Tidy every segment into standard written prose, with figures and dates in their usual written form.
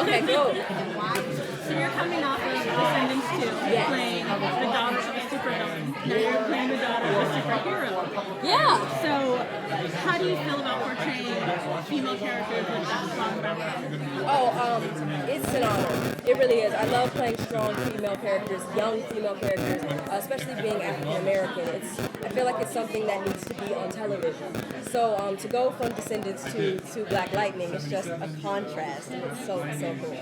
Okay, cool. So you're coming off of Descendants 2, Yes. playing the daughter of a supervillain. Now you're playing the daughter of a superhero. Yeah. So how do you feel about portraying female characters with that strong background? Oh, it's an honor. It really is. I love playing strong female characters, young female characters, especially being African American. I feel like it's something that needs to be on television. So to go from Descendants to Black Lightning is just a contrast, and it's so cool.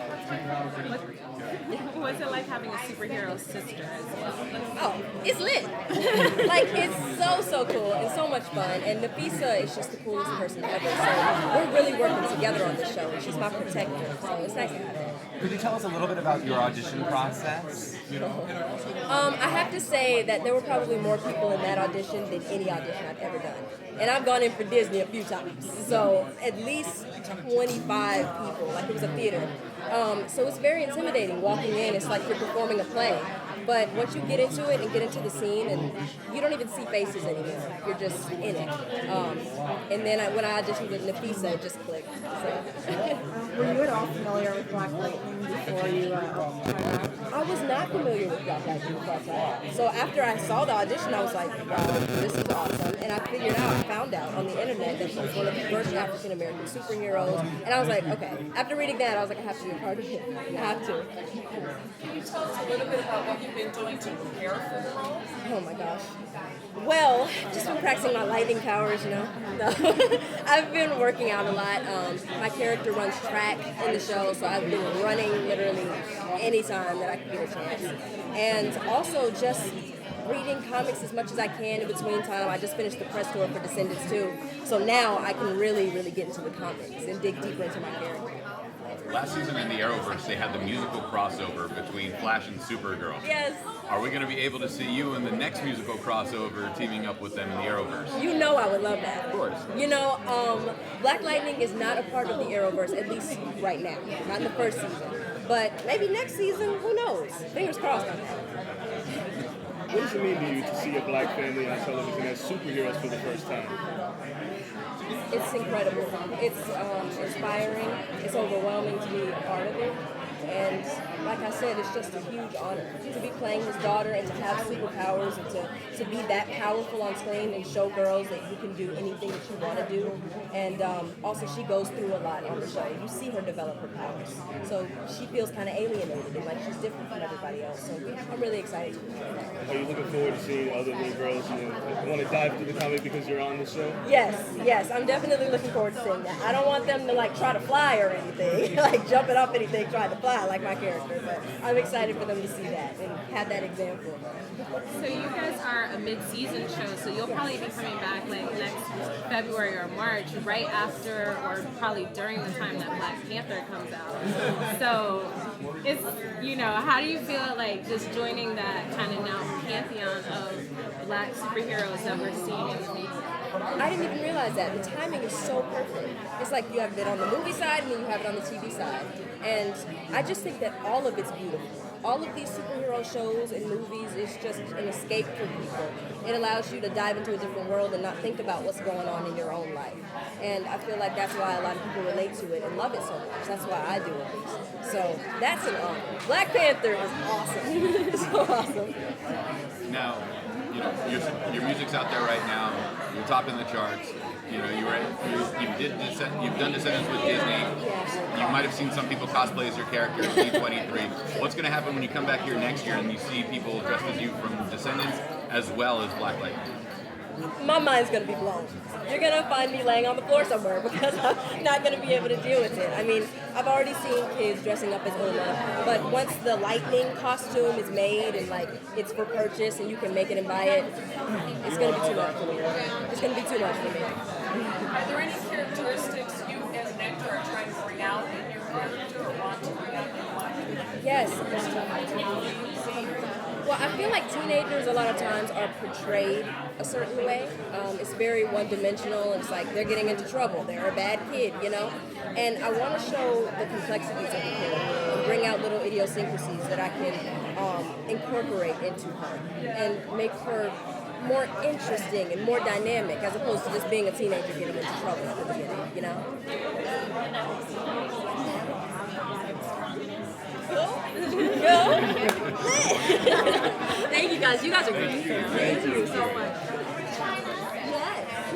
What's it like having a superhero sister as well? Oh, it's lit. Like, it's so cool and so much fun. And Nafisa is just the coolest person ever. So we're really working together on this show. And she's my protector. So it's nice to have her. Could you tell us a little bit about your audition process? I have to say that there were probably more people in that audition than any audition I've ever done. And I've gone in for Disney a few times. So at least 25 people, like it was a theater. So it's very intimidating walking in. It's like you're performing a play. But once you get into it and get into the scene, and you don't even see faces anymore. You're just in it. And then when I auditioned with Nafisa, it just clicked. So. Were you at all familiar with Black Lightning before you tried out? I was not familiar with Black Lightning before I tried out. So after I saw the audition, I was like, wow, this is awesome. And I found out on the internet that she was one of the first African American superheroes. And I was like, okay. After reading that, I was like, I have to be a part of it. I have to. Can you tell us a little bit about what you've been doing to prepare for the role? Oh my gosh. Well, just been practicing my lightning powers, you know. No. I've been working out a lot. My character runs track in the show, so I've been running literally anytime that I can get a chance. And also just reading comics as much as I can in between time. I just finished the press tour for Descendants 2, so now I can really get into the comics and dig deeper into my character. Last season in the Arrowverse, they had the musical crossover between Flash and Supergirl. Yes. Are we going to be able to see you in the next musical crossover teaming up with them in the Arrowverse? You know I would love that. Of course. You know, Black Lightning is not a part of the Arrowverse, at least right now. Not in the first season. But maybe next season, who knows? Fingers crossed on that. What does it mean to you to see a black family on television as superheroes for the first time? It's incredible. It's inspiring. It's overwhelming to be a part of it. And like I said, it's just a huge honor to be playing his daughter and to have superpowers and to be that powerful on screen and show girls that you can do anything that you want to do. And also she goes through a lot on the show. You see her develop her powers. So she feels kind of alienated and like she's different from everybody else. So I'm really excited to be there. Are you looking forward to seeing other little girls want to dive into the comic because you're on the show? Yes, I'm definitely looking forward to seeing that. I don't want them to like try to fly or anything, like jumping up anything, trying to fly like my character, but I'm excited for them to see that and have that example. So you guys are a mid-season show, so you'll probably be coming back like next February or March, right after or probably during the time that Black Panther comes out. So it's, how do you feel like just joining that kind of now pantheon of black superheroes that we're seeing in the media? I didn't even realize that. The timing is so perfect. It's like you have it on the movie side and then you have it on the TV side. And I just think that all of it's beautiful. All of these superhero shows and movies is just an escape for people. It allows you to dive into a different world and not think about what's going on in your own life. And I feel like that's why a lot of people relate to it and love it so much. That's why I do it. So that's an honor. Black Panther is awesome. So awesome. Now, your music's out there right now. You're topping the charts. You've done Descendants with Disney. You might have seen some people cosplay as your character in D23. What's going to happen when you come back here next year and you see people dressed as you from Descendants as well as Black Lightning? My mind's going to be blown. You're going to find me laying on the floor somewhere because I'm not going to be able to deal with it. I mean, I've already seen kids dressing up as Uma, but once the lightning costume is made and like it's for purchase and you can make it and buy it, it's going to be too much for me. It's going to be too much for me. Are there any characteristics you as an actor are trying to bring out in your character or want to bring out in your life? Yes. Well, I feel like teenagers a lot of times are portrayed a certain way. It's very one-dimensional. It's like they're getting into trouble. They're a bad kid, And I want to show the complexities of the kid and bring out little idiosyncrasies that I can incorporate into her and make her more interesting and more dynamic as opposed to just being a teenager getting into trouble at the beginning, Thank you guys. You guys are great. Thank you. so much.